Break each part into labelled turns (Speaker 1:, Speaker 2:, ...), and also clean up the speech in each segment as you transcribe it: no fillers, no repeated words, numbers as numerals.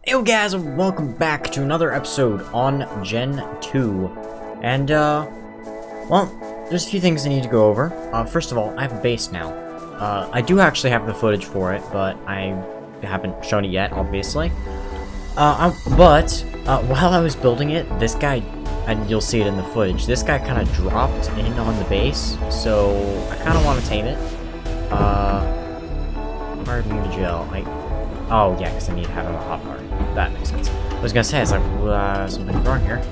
Speaker 1: Yo guys, welcome back to another episode on Gen 2. And, well, there's a few things I need to go over. First of all, I have a base now. I do actually have the footage for it, but I haven't shown it yet, obviously. While I was building it, this guy, and you'll see it in the footage, this guy kind of dropped in on the base, so I kind of want to tame it. Hard mutagen, oh yeah, because I need to have a hotbar. That makes sense. I was gonna say, it's like, something's wrong here.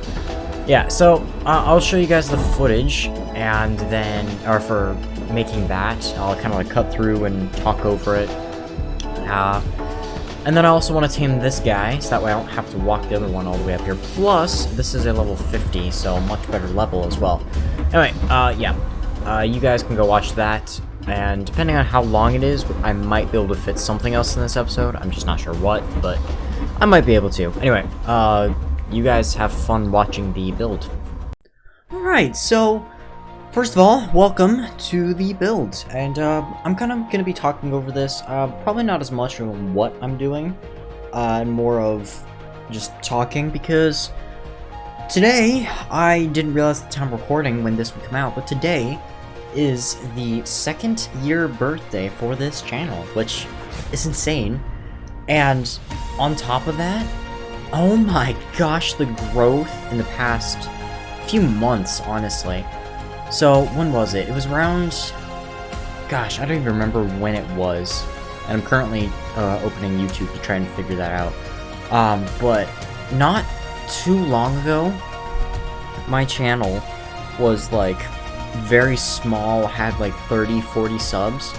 Speaker 1: Yeah, so, I'll show you guys the footage, and then, or for making that, I'll kind of like cut through and talk over it. And then I also want to tame this guy, so that way I don't have to walk the other one all the way up here. Plus, this is a level 50, so much better level as well. Anyway, you guys can go watch that. And depending on how long it is, I might be able to fit something else in this episode. I'm just not sure what, but I might be able to. Anyway, you guys have fun watching the build. Alright, so first of all, welcome to the build. And I'm kind of going to be talking over this. Probably not as much on what I'm doing, and more of just talking, because today, I didn't realize at the time recording when this would come out, but today is the second year birthday for this channel, which is insane. And on top of that, oh my gosh, the growth in the past few months, honestly. So when was it? It was around, gosh, I don't even remember when it was, and I'm currently opening YouTube to try and figure that out. But not too long ago, my channel was like very small, had like 30-40 subs,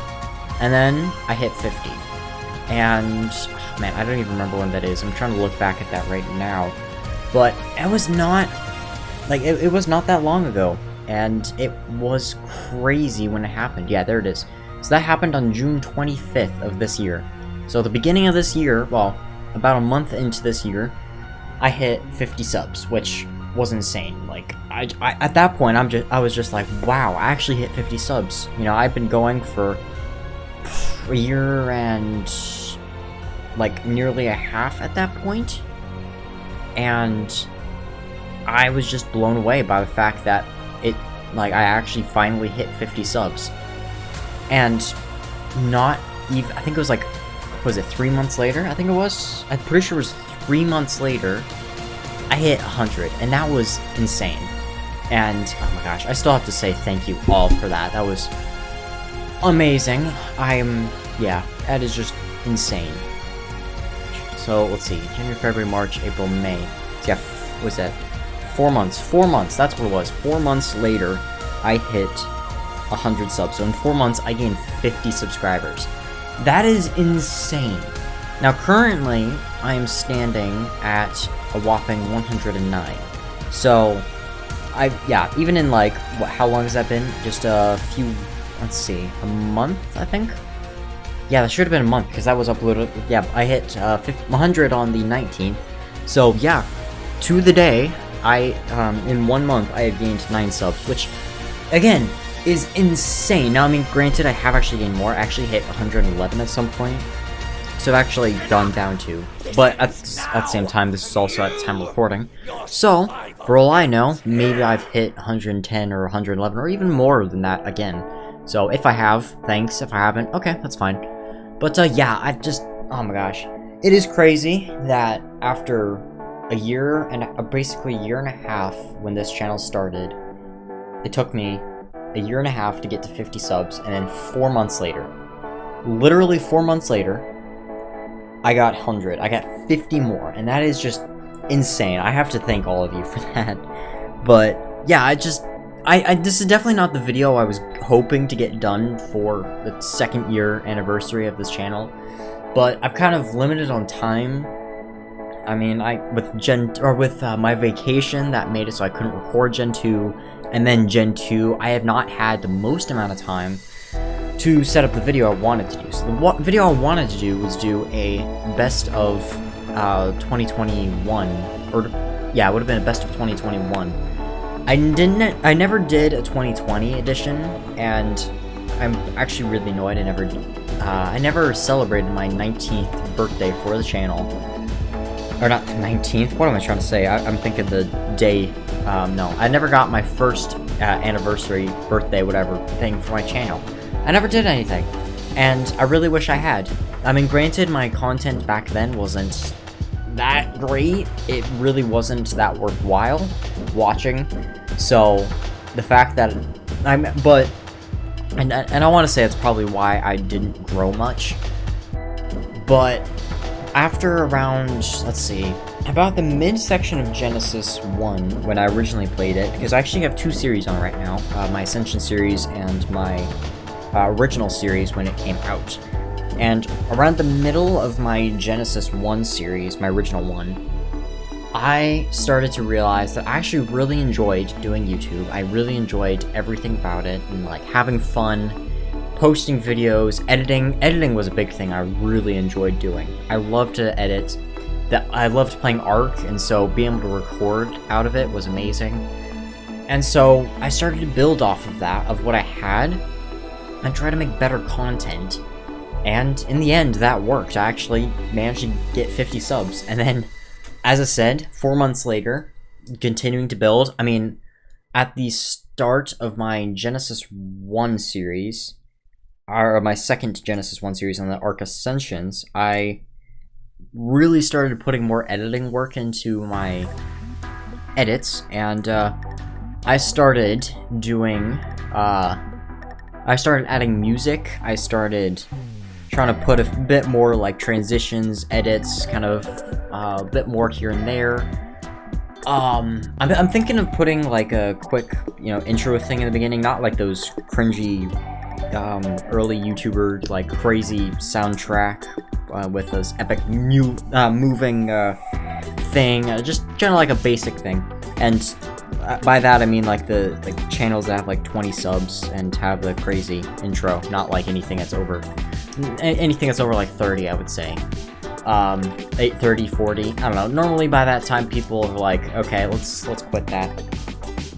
Speaker 1: and then I hit 50, and oh man, I don't even remember when that is. I'm trying to look back at that right now, but it was not like it was not that long ago, and it was crazy when it happened. Yeah, there it is. So that happened on June 25th of this year. So at the beginning of this year, well, about a month into this year, I hit 50 subs, which was insane. Like, I at that point, I was just like, wow, I actually hit 50 subs. You know, I've been going for a year and like nearly a half at that point, and I was just blown away by the fact that I actually finally hit 50 subs, and not even, I think it was like, was it 3 months later? I think it was. I'm pretty sure it was 3 months later. I hit 100, and that was insane. And oh my gosh, I still have to say thank you all for that. That was amazing. Yeah, that is just insane. So let's see, January, February, March, April, May. So yeah, what was that? 4 months. 4 months. That's what it was. 4 months later, I hit 100 subs. So in 4 months, I gained 50 subscribers. That is insane. Now currently, I am standing at a whopping 109. So, even in like, how long has that been? Just a few, let's see, a month, I think? Yeah, that should have been a month, because that was uploaded, yeah, I hit 100 on the 19th. So, yeah, to the day, in 1 month, I have gained 9 subs, which, again, is insane. Now, I mean, granted, I have actually gained more. I actually hit 111 at some point. So I've actually gone down to, but at the same time, this is also at the time recording. So, for all I know, maybe I've hit 110 or 111 or even more than that again. So if I have, thanks. If I haven't, okay, that's fine. But yeah, oh my gosh. It is crazy that after a year and basically a year and a half when this channel started, it took me a year and a half to get to 50 subs, and then 4 months later, literally 4 months later, I got 100. I got 50 more, and that is just insane. I have to thank all of you for that. But yeah, this is definitely not the video I was hoping to get done for the second year anniversary of this channel, but I'm kind of limited on time. I mean, with my vacation, that made it so I couldn't record Gen 2, and then Gen 2, I have not had the most amount of time to set up the video I wanted to do. So the video I wanted to do was do a best of 2021, or yeah, it would have been a best of 2021. I never did a 2020 edition, and I'm actually really annoyed I never celebrated my 19th birthday for the channel. or not the 19th, what am I trying to say? I'm thinking the day, no, I never got my first anniversary, birthday, whatever thing for my channel. I never did anything, and I really wish I had. I mean, granted, my content back then wasn't that great. It really wasn't that worthwhile watching, so the fact that and I want to say it's probably why I didn't grow much, but after around, let's see, about the mid-section of Genesis 1, when I originally played it, because I actually have 2 series on right now, my Ascensions series and my original series when it came out. And around the middle of my Genesis 1 series, my original one, I started to realize that I actually really enjoyed doing YouTube. I really enjoyed everything about it, and like having fun, posting videos, editing. Editing was a big thing I really enjoyed doing. I loved to edit. I loved playing Ark, and so being able to record out of it was amazing. And so I started to build off of that, of what I had, and try to make better content. And in the end, that worked. I actually managed to get 50 subs. And then, as I said, 4 months later, continuing to build. I mean, at the start of my Genesis 1 series, or my second Genesis 1 series on the Ark Ascensions, I really started putting more editing work into my edits, and I started doing, I started adding music. I started trying to put a bit more like transitions, edits, kind of a bit more here and there. I'm thinking of putting like a quick, intro thing in the beginning, not like those cringy early YouTuber like crazy soundtrack with this epic moving thing, just kind of like a basic thing. And by that I mean like the channels that have like 20 subs and have the crazy intro, not like anything that's over like 30, I would say. 8, 30, 40, I don't know. Normally by that time people are like, okay, let's quit that.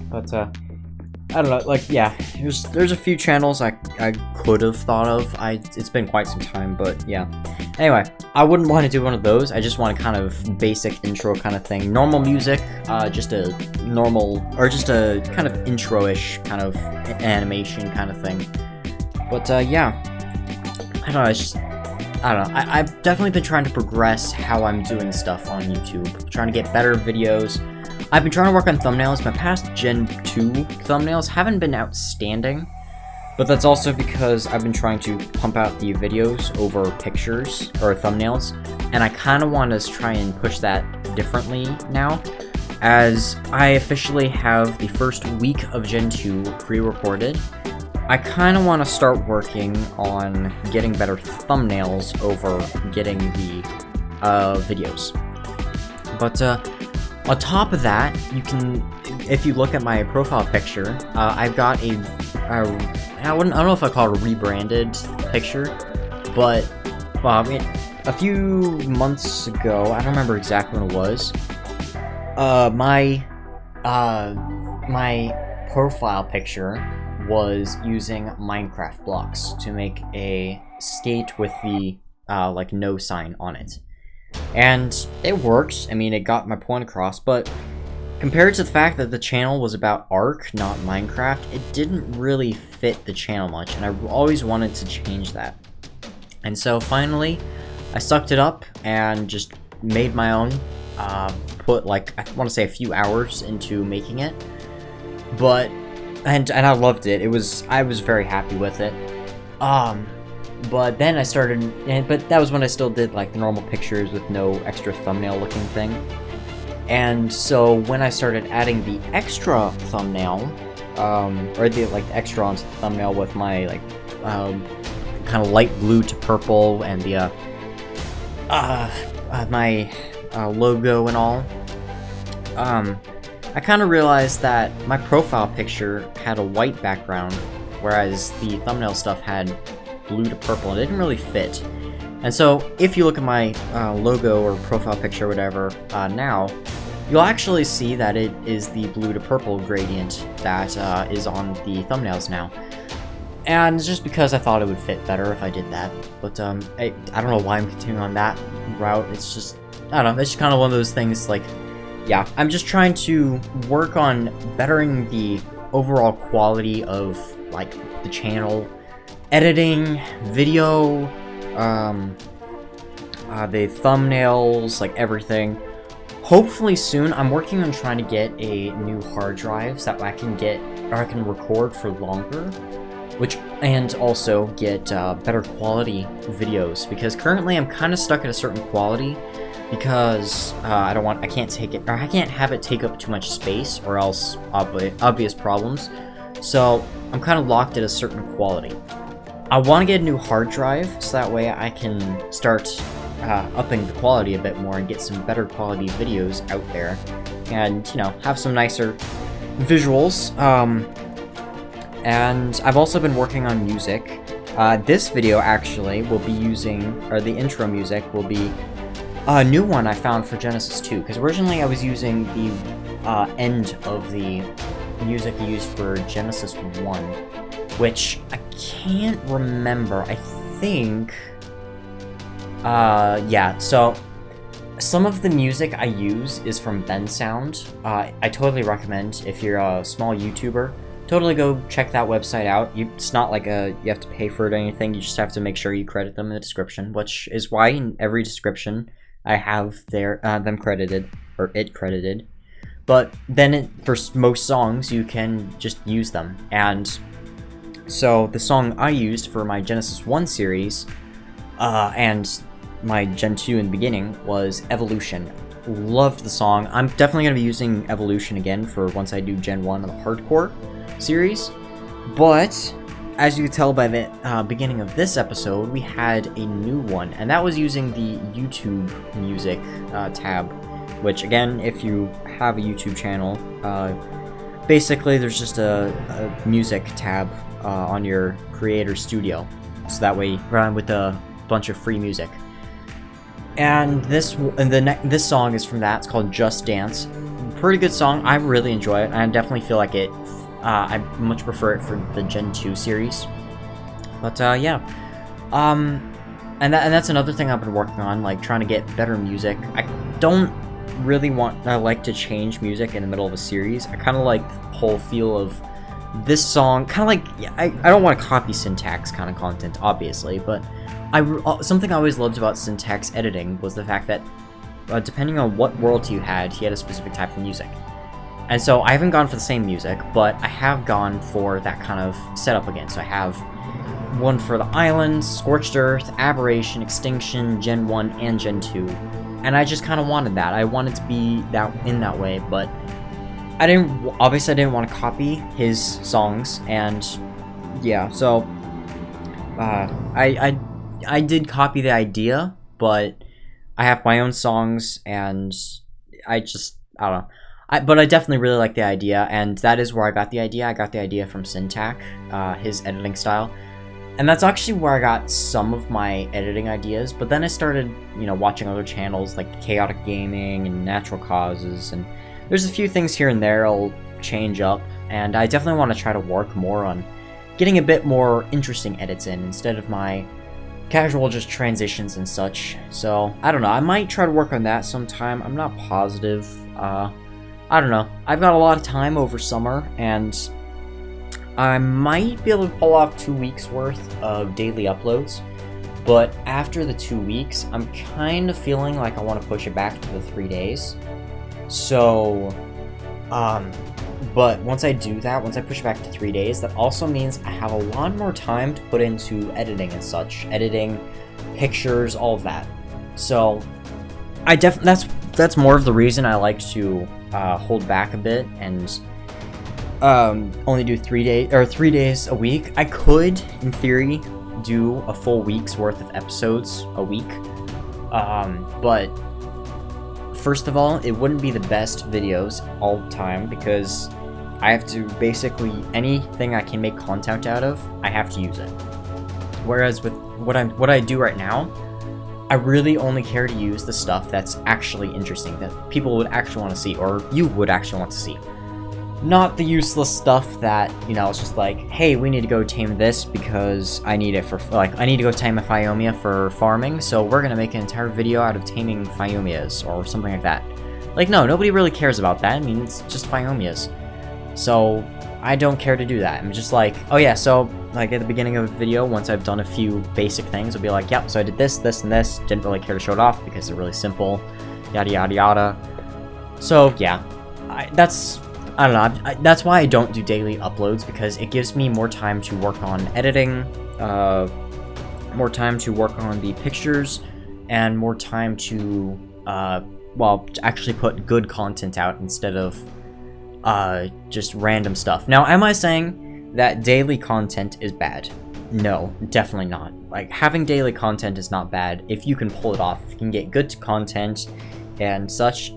Speaker 1: But I don't know, like, yeah, there's a few channels I could have thought of. It's been quite some time, but yeah. Anyway, I wouldn't want to do one of those. I just want a kind of basic intro kind of thing. Normal music, just a normal, or just a kind of intro-ish kind of animation kind of thing. But yeah, I don't know, I don't know. I've definitely been trying to progress how I'm doing stuff on YouTube. Trying to get better videos. I've been trying to work on thumbnails. My past Gen 2 thumbnails haven't been outstanding, but that's also because I've been trying to pump out the videos over pictures or thumbnails, and I kind of want to try and push that differently now, as I officially have the first week of Gen 2 pre-recorded. I kind of want to start working on getting better thumbnails over getting the videos. But on top of that, you can, if you look at my profile picture, I've got I don't know if I call it a rebranded picture, but I mean, a few months ago, I don't remember exactly when it was, my profile picture was using Minecraft blocks to make a skate with the like no sign on it. And it worked. I mean, it got my point across, but compared to the fact that the channel was about Ark, not Minecraft, it didn't really fit the channel much, and I always wanted to change that. And so finally, I sucked it up and just made my own, put like, I want to say a few hours into making it, but, and I loved it. I was very happy with it. But then I started, but that was when I still did like the normal pictures with no extra thumbnail looking thing. And so when I started adding the extra thumbnail, or the like extra onto the thumbnail with my like kind of light blue to purple and the my logo and all, I kind of realized that my profile picture had a white background, whereas the thumbnail stuff had blue to purple, and it didn't really fit. And so if you look at my logo or profile picture or whatever now, you'll actually see that it is the blue to purple gradient that is on the thumbnails now. And it's just because I thought it would fit better if I did that. But I don't know why I'm continuing on that route. It's just, I don't know, it's just kind of one of those things, like, yeah, I'm just trying to work on bettering the overall quality of, like, the channel, editing, video, the thumbnails, like, everything. Hopefully soon, I'm working on trying to get a new hard drive so that I can record for longer, and also get better quality videos, because currently I'm kind of stuck at a certain quality because I can't have it take up too much space, or else obvious problems. So I'm kind of locked at a certain quality. I want to get a new hard drive so that way I can start upping the quality a bit more and get some better quality videos out there, and have some nicer visuals. And I've also been working on music. This video actually will be the intro music will be a new one I found for Genesis 2, because originally I was using the end of the music I used for Genesis 1, which I can't remember. I think, yeah, so some of the music I use is from Bensound. I totally recommend, if you're a small YouTuber, totally go check that website out. It's not like you have to pay for it or anything, you just have to make sure you credit them in the description, which is why in every description I have them credited, or it credited. But then for most songs, you can just use them. And so the song I used for my Genesis 1 series, and my Gen 2 in the beginning, was Evolution. Loved the song. I'm definitely going to be using Evolution again for once I do Gen 1 of the Hardcore series. But as you can tell by the beginning of this episode, we had a new one, and that was using the YouTube music tab, which again, if you have a YouTube channel, basically there's just a music tab on your Creator Studio, so that way you run with a bunch of free music. And this song is from that. It's called Just Dance. Pretty good song. I really enjoy it. I definitely feel like it. I much prefer it for the Gen 2 series. But yeah. And that's another thing I've been working on, like trying to get better music. I don't really like to change music in the middle of a series. I kind of like the whole feel of this song. Kind of like, yeah, I don't want to copy Syntax kind of content, obviously, but something I always loved about Syntax editing was the fact that depending on what royalty you had, he had a specific type of music. And so I haven't gone for the same music, but I have gone for that kind of setup again. So I have one for the Islands, Scorched Earth, Aberration, Extinction, Gen 1, and Gen 2. And I just kind of wanted that. I wanted to be that way, but obviously I didn't want to copy his songs, and yeah, so I did copy the idea, but I have my own songs, and I don't know. But I definitely really like the idea, and that is where I got the idea. I got the idea from Syntax, his editing style. And that's actually where I got some of my editing ideas, but then I started, watching other channels like Chaotic Gaming and Natural Causes, and there's a few things here and there I'll change up, and I definitely want to try to work more on getting a bit more interesting edits in, instead of my casual just transitions and such. So, I don't know, I might try to work on that sometime. I'm not positive. I don't know. I've got a lot of time over summer, and I might be able to pull off 2 weeks worth of daily uploads, but after the 2 weeks, I'm kind of feeling like I want to push it back to the 3 days. So, but once I do that, once I push it back to 3 days, that also means I have a lot more time to put into editing and such. Editing, pictures, all of that. So, that's more of the reason I like to hold back a bit and only do 3 days a week. I could, in theory, do a full week's worth of episodes a week, but first of all, it wouldn't be the best videos all the time, because I have to basically, anything I can make content out of, I have to use it. Whereas with what I do right now, I really only care to use the stuff that's actually interesting, that people would actually want to see, or you would actually want to see. Not the useless stuff that, you know, it's just like, hey, we need to go tame this because I need it for, like, I need to go tame a Phiomia for farming, so we're gonna make an entire video out of taming Phiomias, or something like that. Like, no, nobody really cares about that. I mean, it's just Phiomias. So, I don't care to do that. I'm just like, oh yeah, so, like, at the beginning of a video, once I've done a few basic things, I'll be like, yep, so I did this, this, and this. Didn't really care to show it off because they're really simple. Yada, yada, yada. So, yeah. I don't know, that's why I don't do daily uploads, because it gives me more time to work on editing, more time to work on the pictures, and more time to, well, to actually put good content out instead of, just random stuff. Now, am I saying that daily content is bad? No, definitely not. Like, having daily content is not bad if you can pull it off. If you can get good content and such,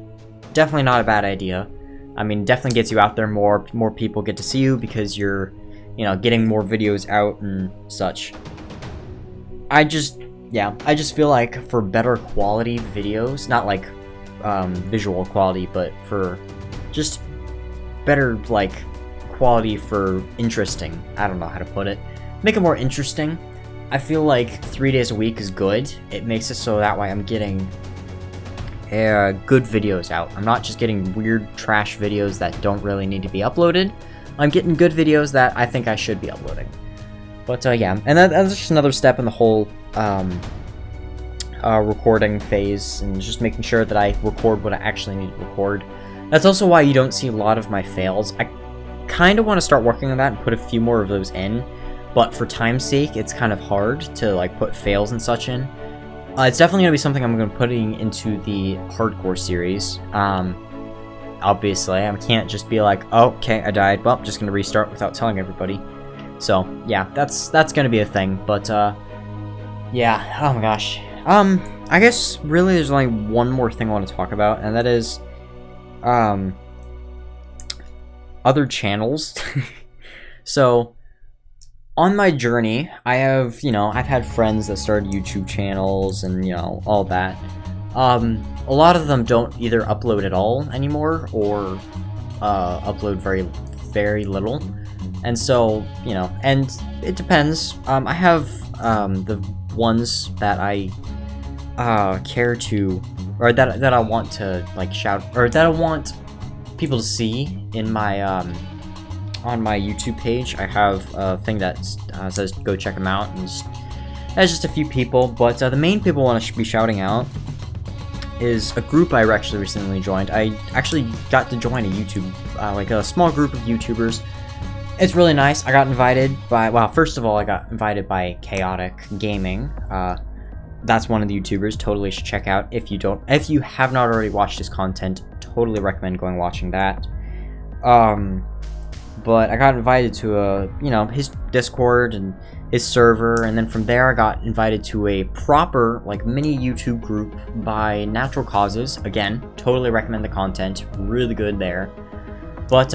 Speaker 1: definitely not a bad idea. I mean, definitely gets you out there more people get to see you because you're, you know, getting more videos out and such. I just feel like for better quality videos, not like visual quality, but for just better, like, quality for interesting. I don't know how to put it. Make it more interesting. I feel like 3 days a week is good. It makes it so that way I'm getting good videos out. I'm not just getting weird trash videos that don't really need to be uploaded. I'm getting good videos that I think I should be uploading. But yeah, and that's just another step in the whole recording phase, and just making sure that I record what I actually need to record. That's also why you don't see a lot of my fails. I kind of want to start working on that and put a few more of those in, but for time's sake, it's kind of hard to, like, put fails and such in. It's definitely going to be something I'm going to be putting into the hardcore series. Obviously, I can't just be like, oh, okay, I died, well, I'm just going to restart without telling everybody. So, yeah, that's going to be a thing, but, yeah, oh my gosh. I guess, really, there's only one more thing I want to talk about, and that is, other channels. So, on my journey, I have, you know, I've had friends that started YouTube channels and, you know, all that. A lot of them don't either upload at all anymore or upload very, very little. And so, you know, and it depends. I have the ones that I care to, or that I want to, like, shout, or that I want people to see in my on my YouTube page. I have a thing that says go check them out, and that's just a few people, but the main people I want to be shouting out is a group I actually recently joined. I actually got to join a YouTube, like a small group of YouTubers. It's really nice. I got invited by, well, first of all, I got invited by Chaotic Gaming. That's one of the YouTubers. Totally should check out if you have not already watched his content. Totally recommend going watching that. But I got invited to you know, his Discord and his server, and then from there I got invited to a proper, like, mini YouTube group by Natural Causes. Again, totally recommend the content, really good there. But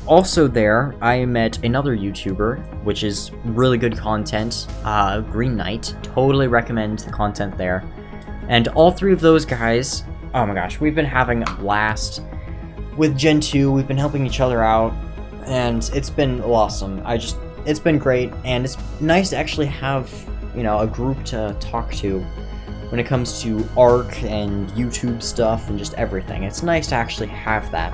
Speaker 1: also there, I met another YouTuber, which is really good content, Green Knight. Totally recommend the content there. And all three of those guys, oh my gosh, we've been having a blast with Gen 2, we've been helping each other out, and it's been awesome. It's been great, and it's nice to actually have, you know, a group to talk to when it comes to ARC and YouTube stuff and just everything. It's nice to actually have that.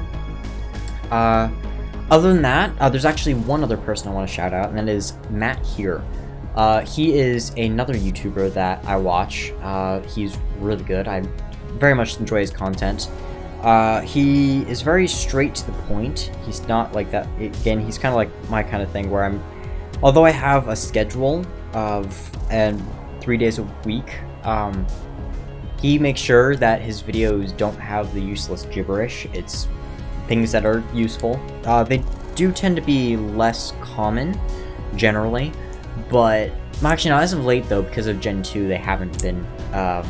Speaker 1: Other than that, there's actually one other person I want to shout out, and that is Matt here. He is another YouTuber that I watch. He's really good. I very much enjoy his content. He is very straight to the point. He's not like that. Again, he's kind of like my kind of thing where although I have a schedule of 3 days a week, he makes sure that his videos don't have the useless gibberish. It's things that are useful. They do tend to be less common, generally, but actually, not as of late though, because of Gen 2, they haven't been a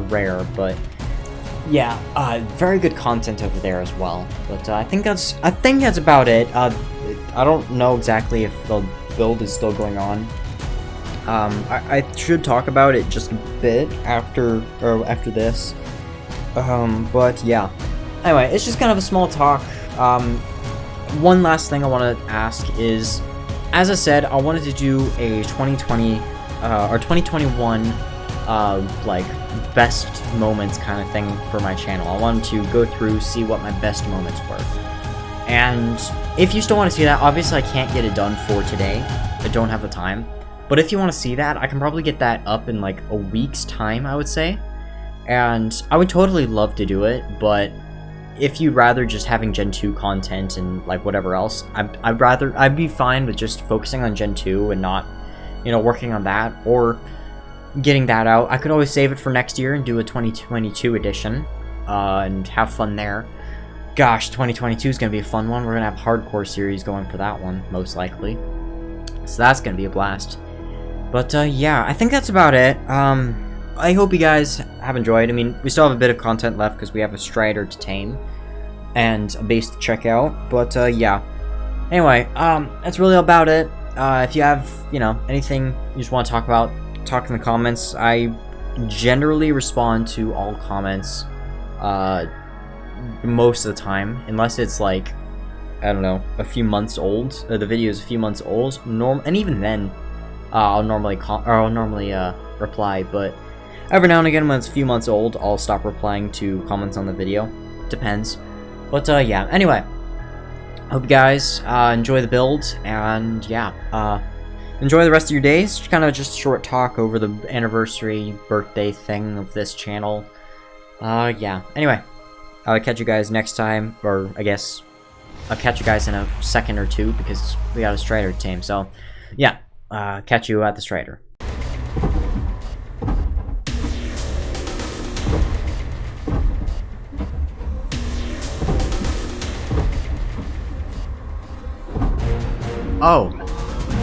Speaker 1: rare, but yeah, very good content over there as well. But I think that's about it. I don't know exactly if the build is still going on. I should talk about it just a bit after this. But yeah. Anyway, it's just kind of a small talk. one last thing I want to ask is, as I said, I wanted to do a 2020 or 2021 like best moments kind of thing for my channel. I wanted to go through, see what my best moments were. And if you still want to see that, obviously I can't get it done for today. I don't have the time. But if you want to see that, I can probably get that up in like a week's time, I would say. And I would totally love to do it, but if you'd rather just having Gen 2 content and like whatever else, I'd be fine with just focusing on Gen 2 and not, you know, working on that or getting that out. I could always save it for next year and do a 2022 edition and have fun there. Gosh, 2022 is going to be a fun one. We're going to have hardcore series going for that one, most likely. So that's going to be a blast. But yeah, I think that's about it. I hope you guys have enjoyed. I mean, we still have a bit of content left because we have a Strider to tame and a base to check out. But yeah. Anyway, that's really about it. If you have, you know, anything you just want to talk about, talk in the comments. I generally respond to all comments most of the time, unless it's like, I don't know, a few months old. The video is a few months old, and even then, I'll normally reply. But every now and again, when it's a few months old, I'll stop replying to comments on the video. Depends. But yeah. Anyway, hope you guys enjoy the build, and yeah, enjoy the rest of your days. Kind of just a short talk over the anniversary birthday thing of this channel. Yeah. Anyway, I'll catch you guys next time, or I guess I'll catch you guys in a second or two because we got a Strider to tame. So yeah, catch you at the Strider. Oh,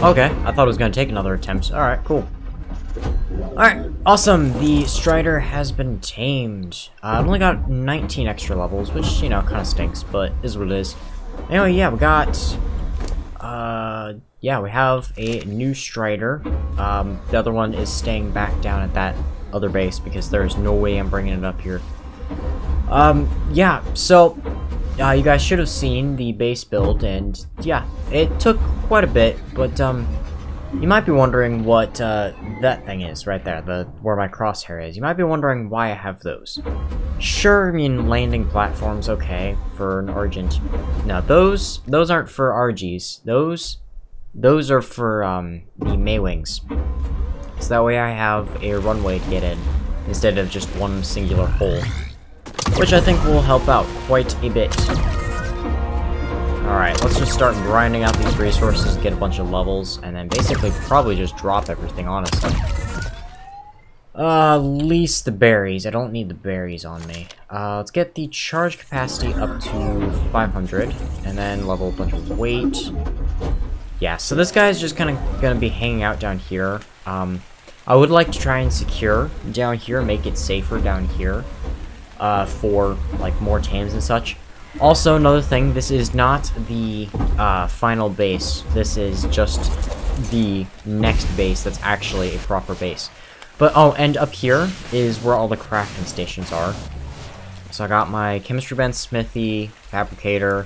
Speaker 1: okay. I thought it was going to take another attempt. Alright, cool. Alright, awesome. The Strider has been tamed. I've only got 19 extra levels, which, you know, kind of stinks, but is what it is. Anyway, yeah, we got... yeah, we have a new Strider. The other one is staying back down at that other base because there's no way I'm bringing it up here. Yeah, so... you guys should have seen the base build, and yeah, it took quite a bit, but you might be wondering what that thing is right there, where my crosshair is. You might be wondering why I have those. Sure, I mean, landing platforms, okay, for an Argent. Now, those aren't for RGs. Those are for the Maywings. So that way I have a runway to get in, instead of just one singular hole. Which I think will help out quite a bit. Alright, let's just start grinding out these resources, get a bunch of levels, and then basically probably just drop everything, honestly. Least the berries. I don't need the berries on me. Let's get the charge capacity up to 500, and then level a bunch of weight. Yeah, so this guy's just kind of gonna be hanging out down here. I would like to try and secure down here, make it safer down here. For like more tames and such. Also, another thing, this is not the final base. This is just the next base that's actually a proper base. But oh, and up here is where all the crafting stations are. So I got my chemistry bench, smithy, fabricator,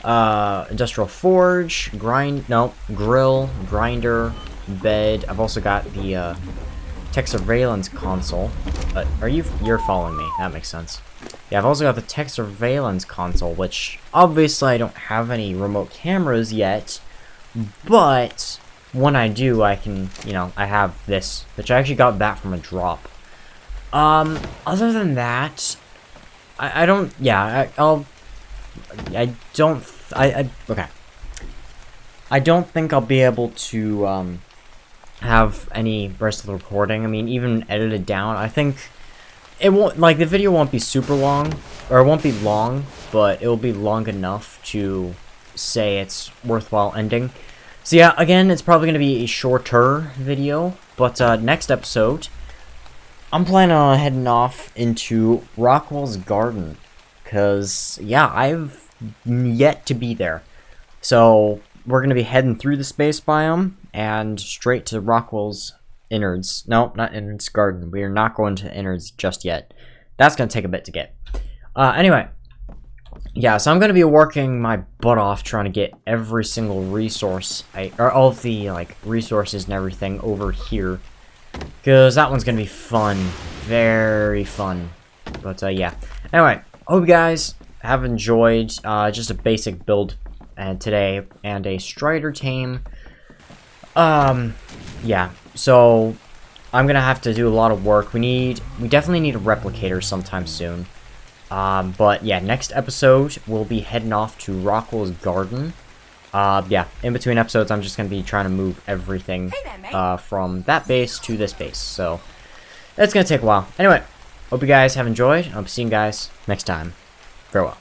Speaker 1: industrial forge, grill, grinder, bed. I've also got the tech surveillance console. You're following me? That makes sense. Yeah, I've also got the tech surveillance console, which obviously I don't have any remote cameras yet, but when I do, I can, you know, I have this, which I actually got that from a drop. Other than that, I don't, yeah, okay. I don't think I'll be able to, have any rest of the recording. I mean, even edited down, I think it won't, like, the video won't be super long, or it won't be long, but it will be long enough to say it's worthwhile ending. So yeah, again, it's probably going to be a shorter video, but next episode, I'm planning on heading off into Rockwell's Garden, because, yeah, I've yet to be there. So we're going to be heading through the space biome, and straight to Rockwell's innards. No, not innards, garden. We are not going to innards just yet. That's going to take a bit to get. Anyway, yeah, so I'm gonna be working my butt off trying to get every single resource, or all of the, like, resources and everything over here. Because that one's gonna be fun. Very fun. But, yeah. Anyway, hope you guys have enjoyed, just a basic build today, and a Strider tame. Yeah, so I'm gonna have to do a lot of work. We definitely need a replicator sometime soon. But yeah, next episode, we'll be heading off to Rockwell's garden. Yeah, in between episodes, I'm just gonna be trying to move everything, from that base to this base. So, it's gonna take a while. Anyway, hope you guys have enjoyed. I'll be seeing you guys next time. Farewell.